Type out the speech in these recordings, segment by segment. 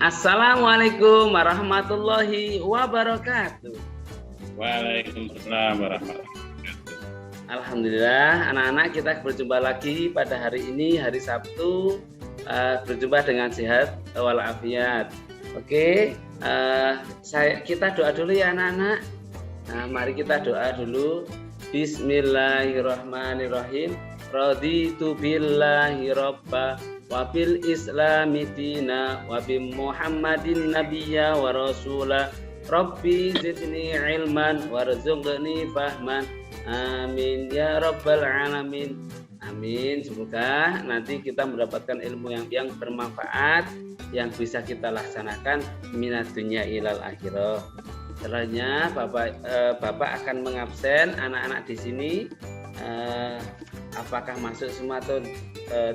Assalamualaikum warahmatullahi wabarakatuh. Waalaikumsalam warahmatullahi wabarakatuh. Alhamdulillah, anak-anak, kita berjumpa lagi pada hari ini, hari Sabtu, berjumpa dengan sehat walafiat. Oke, kita doa dulu ya anak-anak. Nah, mari kita doa dulu. Bismillahirrahmanirrahim. Raditu billahi robba wa bil islami dina wa bi muhammadin nabiyya wa rasula. Rabbi zidni ilman warzuqni fahman. Amin ya rabbal alamin. Amin. Semoga nanti kita mendapatkan ilmu yang bermanfaat, yang bisa kita laksanakan minat dunia ilal akhirah. Setelahnya Bapak akan mengabsen anak-anak di sini. Apakah masuk semua atau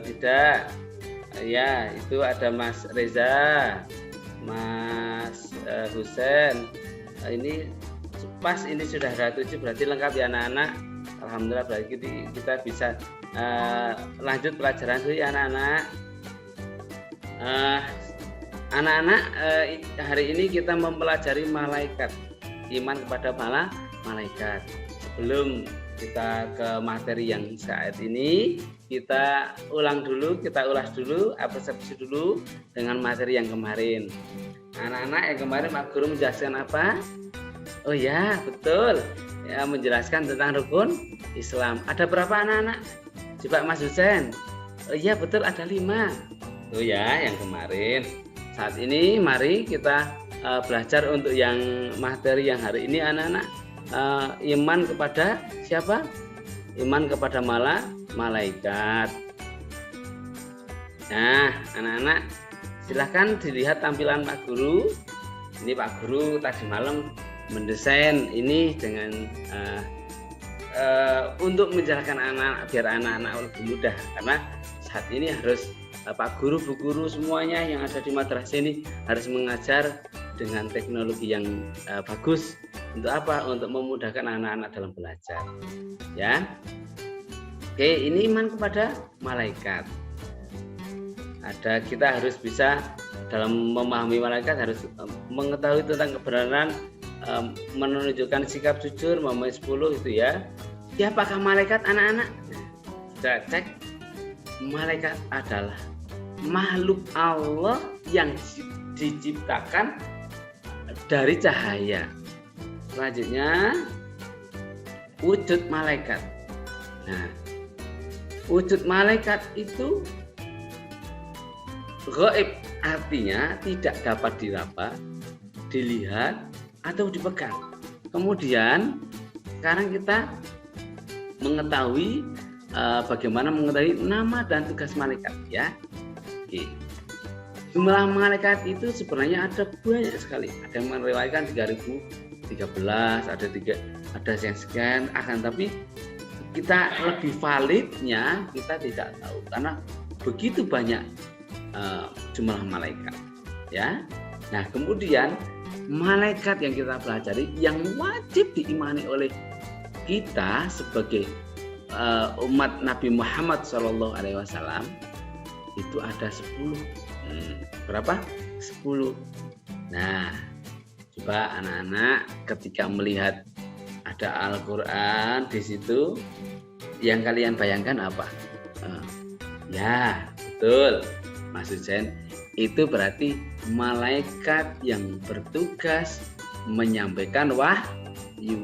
tidak? Ya, itu ada Mas Reza, Mas Husen. Ini pas ini sudah ada 7, berarti lengkap ya anak-anak. Alhamdulillah, berarti kita bisa lanjut pelajaran dulu ya anak-anak. Anak-anak, hari ini kita mempelajari malaikat, iman kepada malaikat. Sebelum kita ke materi yang saat ini, kita ulas dulu, absorpsi dulu dengan materi yang kemarin. Anak-anak, yang kemarin Pak Guru menjelaskan apa? Oh ya, betul. Ya, menjelaskan tentang rukun Islam. Ada berapa anak-anak? Coba Mas Husen. Oh iya, betul, ada 5. Oh ya, yang kemarin. Saat ini mari kita belajar untuk yang materi yang hari ini anak-anak. Iman kepada siapa? Iman kepada malaikat. Nah, anak-anak, silahkan dilihat tampilan Pak Guru. Ini Pak Guru tadi malam mendesain ini dengan untuk menjelaskan anak biar anak-anak lebih mudah, karena saat ini harus Pak Guru, Bu Guru semuanya yang ada di madrasah ini harus mengajar dengan teknologi yang bagus. Untuk apa? Untuk memudahkan anak-anak dalam belajar. Ya. Oke, ini iman kepada malaikat. Kita harus bisa dalam memahami malaikat, harus mengetahui tentang kebenaran, menunjukkan sikap jujur, memahami 10 itu ya. Siapakah malaikat anak-anak? Kita cek. Malaikat adalah makhluk Allah yang diciptakan dari cahaya. Selanjutnya, wujud malaikat. Nah, wujud malaikat itu gaib, artinya tidak dapat diraba, dilihat, atau dipegang. Kemudian, sekarang kita mengetahui bagaimana mengetahui nama dan tugas malaikat, ya. Oke. Jumlah malaikat itu sebenarnya ada banyak sekali. Ada yang meriwayatkan 3013, ada yang sekian, akan tapi kita lebih validnya kita tidak tahu karena begitu banyak jumlah malaikat, ya. Nah, kemudian malaikat yang kita pelajari yang wajib diimani oleh kita sebagai umat Nabi Muhammad SAW itu ada 10. Berapa? 10. Nah, coba anak-anak ketika melihat ada Al-Quran di situ, yang kalian bayangkan apa? Ya, betul, Mas Husen. Itu berarti malaikat yang bertugas menyampaikan wahyu.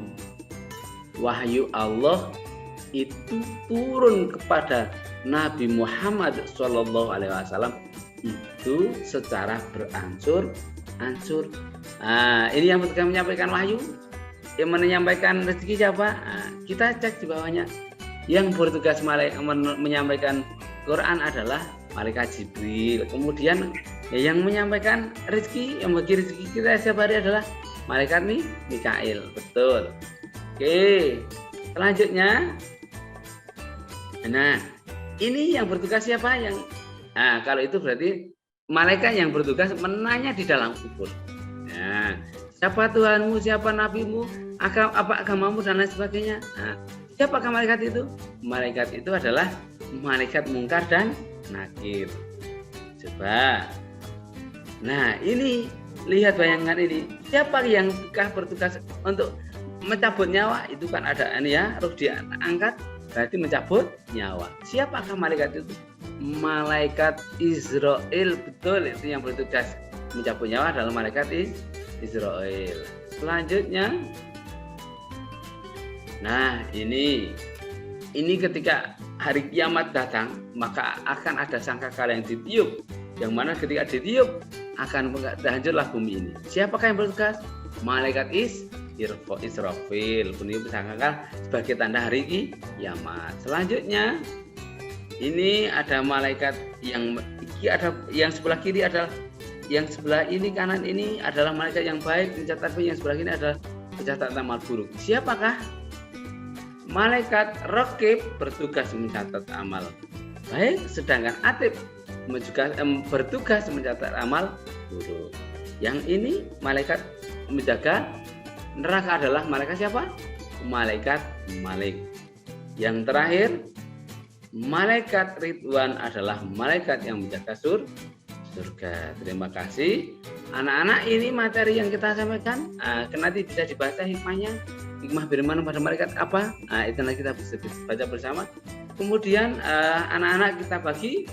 Wahyu Allah itu turun kepada Nabi Muhammad SAW itu secara beransur-ansur. Ini yang bertugas menyampaikan wahyu. Yang menyampaikan rezeki siapa? Kita cek di bawahnya. Yang bertugas menyampaikan Quran adalah malaikat Jibril. Kemudian yang menyampaikan rezeki, yang bagi rezeki kita setiap hari adalah malaikat Mikail. Betul. Oke, selanjutnya. Nah, ini yang bertugas siapa? Kalau itu berarti malaikat yang bertugas menanya di dalam kubur. Nah, siapa Tuhanmu, siapa nabimu, apa agamamu dan lain sebagainya. Nah, siapakah malaikat itu? Malaikat itu adalah malaikat mungkar dan nakir. Coba Nah, ini lihat bayangan ini. Siapa yang bertugas untuk mencabut nyawa? Itu kan ada ini ya, roh diangkat berarti mencabut nyawa. Siapakah malaikat itu? Malaikat Israel, betul, itu yang bertugas mencabut nyawa adalah malaikat Israel. Selanjutnya, nah ini ketika hari kiamat datang, maka akan ada sangkakala yang ditiup, yang mana ketika ditiup akan hancurlah bumi ini. Siapakah yang bertugas? Malaikat Israfil, meniup sangkakala sebagai tanda hari kiamat. Selanjutnya, ini ada malaikat yang sebelah kiri adalah, yang sebelah ini kanan ini adalah malaikat yang baik mencatat, yang sebelah ini adalah mencatat amal buruk. Siapakah? Malaikat Raqib bertugas mencatat amal baik, sedangkan Atid bertugas mencatat amal buruk. Yang ini malaikat menjaga neraka adalah malaikat siapa? Malaikat Malik. Yang terakhir, malaikat Ridwan adalah malaikat yang menjaga surga. Terima kasih anak-anak, ini materi yang kita sampaikan. Nanti bisa dibaca hikmahnya, hikmah beriman pada malaikat apa. Itu nanti kita bisa baca bersama. Kemudian anak-anak kita bagi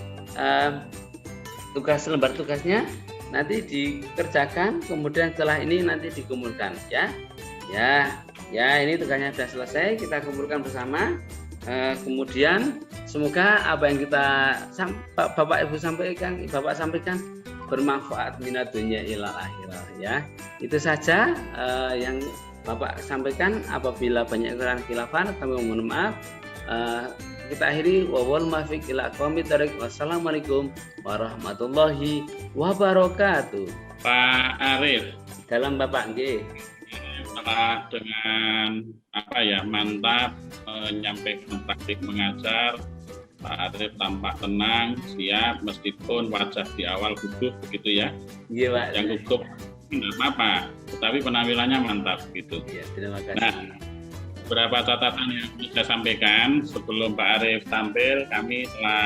lembar tugasnya nanti dikerjakan, kemudian setelah ini nanti dikumpulkan ya. Ini tugasnya sudah selesai, kita kumpulkan bersama. Kemudian semoga apa yang Bapak Ibu sampaikan, Bapak sampaikan bermanfaat minat dunia ilal akhirah ya. Itu saja yang Bapak sampaikan. Apabila banyak kekurangan khilafan, kami mohon maaf. Kita akhiri, wawal muwaffiq ila aqwamit thoriq. Wassalamualaikum warahmatullahi wabarakatuh. Pak Arif, Dalam Bapak nggih. Setelah dengan mantap menyampaikan taktik mengajar, Pak Arif tampak tenang, siap, meskipun wajah di awal gugup begitu ya. Iya, Pak. Yang gugup tidak apa-apa, tetapi penampilannya mantap gitu. Iya, terima kasih. Nah, beberapa catatan yang saya sampaikan sebelum Pak Arif tampil,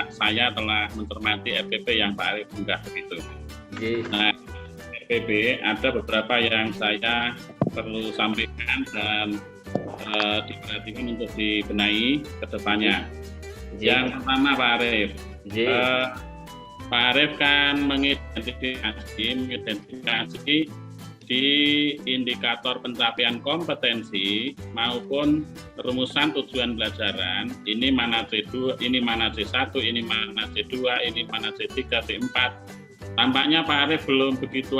saya telah mencermati RPP yang Pak Arif unggah begitu. Iya. Nah, RPP ada beberapa yang saya perlu sampaikan dan diperhatikan untuk dibenahi ke depannya. Yang pertama Pak Arif, Pak Arif kan mengidentifikasi di indikator pencapaian kompetensi maupun rumusan tujuan pelajaran, ini mana C2, ini mana C1, ini mana C2, ini mana C3, C4. Tampaknya Pak Arif belum begitu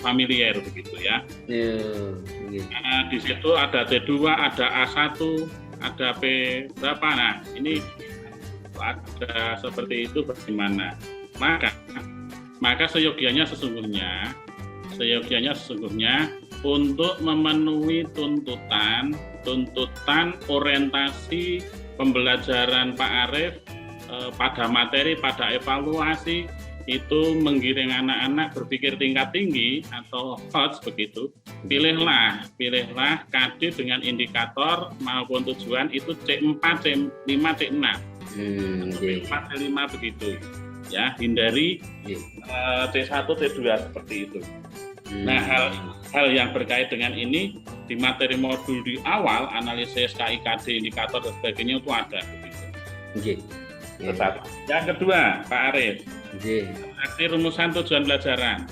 familiar begitu ya. Nah, di situ ada C2, ada A1, ada P berapa. Nah, ini ada seperti itu bagaimana? Maka seyogianya sesungguhnya untuk memenuhi tuntutan orientasi pembelajaran Pak Arif pada materi, pada evaluasi itu menggiring anak-anak berpikir tingkat tinggi atau HOTS begitu. Pilihlah KD dengan indikator maupun tujuan itu C4, C5, C6. C4, C5 begitu. Ya, hindari C1, C2 seperti itu. Nah, hal yang berkait dengan ini di materi modul di awal, analisis KIKD, indikator dan sebagainya itu ada begitu. Yang kedua, Pak Arif, rumusan tujuan pelajaran.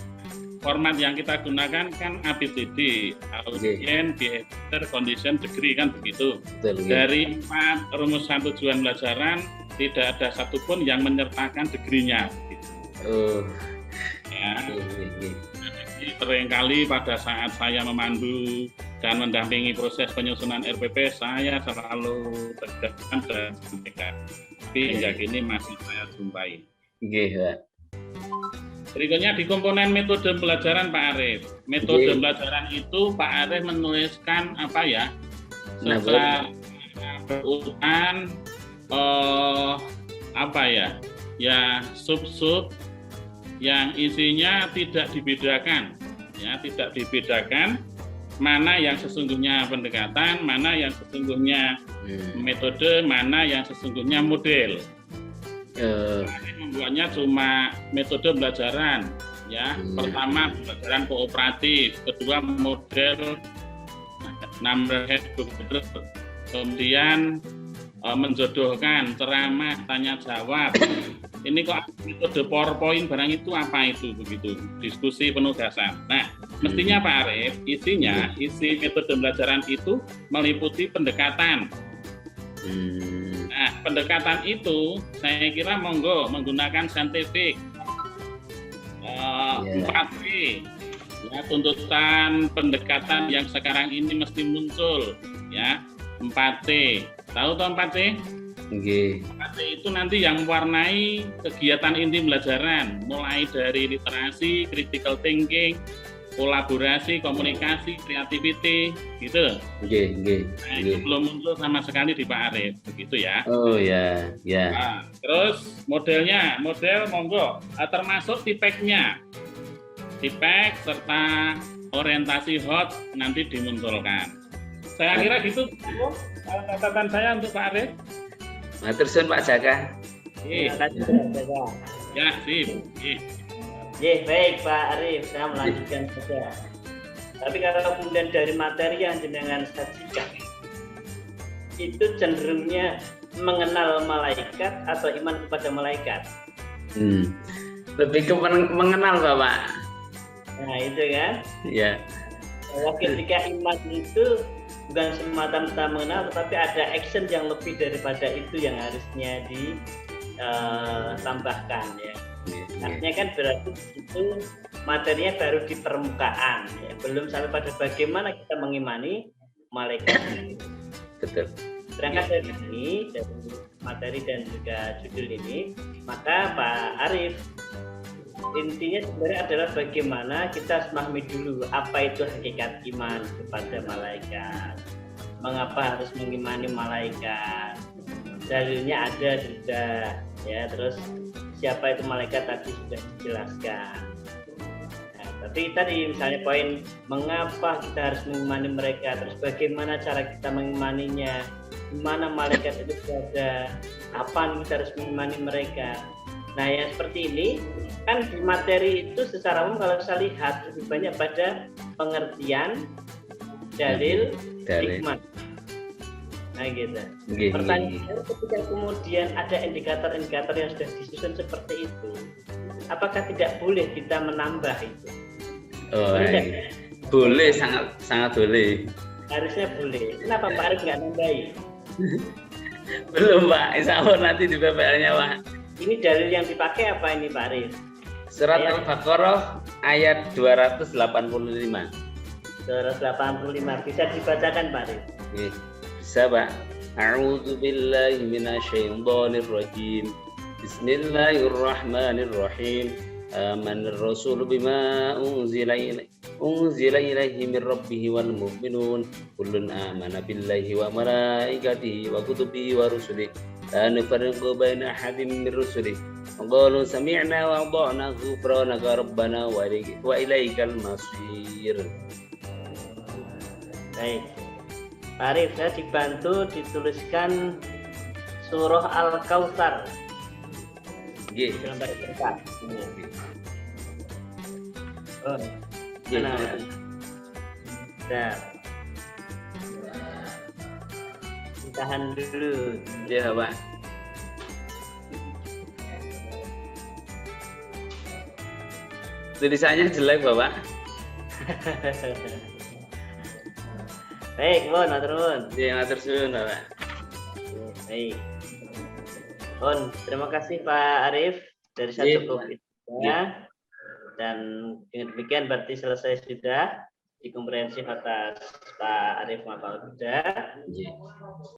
Format yang kita gunakan kan ABCD, Audience, Behavior, Condition, Degree kan begitu. Dari 4 rumusan tujuan pelajaran tidak ada satupun yang menyertakan degree-nya. Seringkali pada saat saya memandu dan mendampingi proses penyusunan RPP, saya selalu tegaskan dan sampaikan. Tapi hingga kini masih saya jumpai. Berikutnya di komponen metode pelajaran Pak Arif. Metode pelajaran itu Pak Arif menuliskan secara berurutan sub-sub yang isinya tidak dibedakan mana yang sesungguhnya pendekatan, mana yang sesungguhnya metode, mana yang sesungguhnya model. Membuatnya cuma metode pelajaran, Ya, pertama pembelajaran kooperatif, kedua model number head computer, kemudian menjodohkan, ceramah, tanya jawab. Ini kok metode PowerPoint barang itu apa itu begitu, diskusi penugasan. Nah, mestinya Pak Arief, isi metode pembelajaran itu meliputi pendekatan. Nah, pendekatan itu saya kira monggo menggunakan saintifik 4P, ya, tuntutan pendekatan yang sekarang ini mesti muncul, ya, 4T. Tahu toh 4T? Okay. 4T itu nanti yang mewarnai kegiatan inti pembelajaran, mulai dari literasi, critical thinking, kolaborasi, komunikasi, creativity, gitu. Oke. Nah, itu belum muncul sama sekali di Pak Arief, begitu ya. Oh ya. Nah, terus model monggo, termasuk tipeknya, tipek serta orientasi hot nanti dimunculkan. Saya kira gitu catatan saya untuk Pak Arief. Terus Pak Jaka. Ya, sip. Baik Pak Arief, saya melanjutkan saja. Tapi kalau kemudian dari materi yang jenengan sajikan, itu cenderungnya mengenal malaikat atau iman kepada malaikat? Lebih ke mengenal Bapak. Nah itu kan? Iya. Bahwa ketika iman itu bukan semata-mata mengenal, tetapi ada action yang lebih daripada itu yang harusnya ditambahkan ya. Artinya kan berarti itu materinya baru di permukaan, ya. Belum sampai pada bagaimana kita mengimani malaikat. Betul. Berangkat dari ini, dari materi dan juga judul ini, maka Pak Arief, intinya sebenarnya adalah bagaimana kita harus memahami dulu apa itu hakikat iman kepada malaikat, mengapa harus mengimani malaikat, dalilnya ada sudah, ya, terus siapa itu malaikat tadi sudah dijelaskan. Nah, tapi tadi misalnya poin mengapa kita harus mengimani mereka, terus bagaimana cara kita mengimaninya, di mana malaikat itu berada, apa kita harus mengimani mereka. Nah, yang seperti ini kan di materi itu secara umum kalau saya lihat lebih banyak pada pengertian, dalil, hikmah. Nah gitu. Pertanyaannya ketika kemudian ada indikator-indikator yang sudah disusun seperti itu, apakah tidak boleh kita menambah itu? Boleh, sangat boleh. Harusnya boleh. Kenapa Pak Arief nggak nambahi? Belum Pak, insya Allah nanti di PPL-nya Pak. Ini dalil yang dipakai apa ini Pak Arief? Surat Al-Baqarah ayat 285. 285 bisa dibacakan Pak Arief? Bisa Pak. A'udzu billahi minasyaitonir rajim. Bismillahirrahmanirrahim. Amanir rasul bima unzila ilaihi min rabbih wal mu'minun kullun amana billahi wa malaikatihi wa kutubihi wa rusulihi la nufarriqu baina ahadin min rusulihi wa qalu sami'na wa ata'na ghufranaka rabbana wa ilaikal masir. Baik. Pak Arief, saya dibantu dituliskan surah Al-Kautsar. Gambar kertas. Oh, nah, tahan dulu. Ya Pak. Tulisannya jelek Bapak. Baik, Bon, matur nuwun. Ya, matur suwun Bapak. Baik. Bon, terima kasih Pak Arief dari satu kopi. Dan dengan demikian berarti selesai sudah di komprehensif atas Pak Arief Mafal Huda.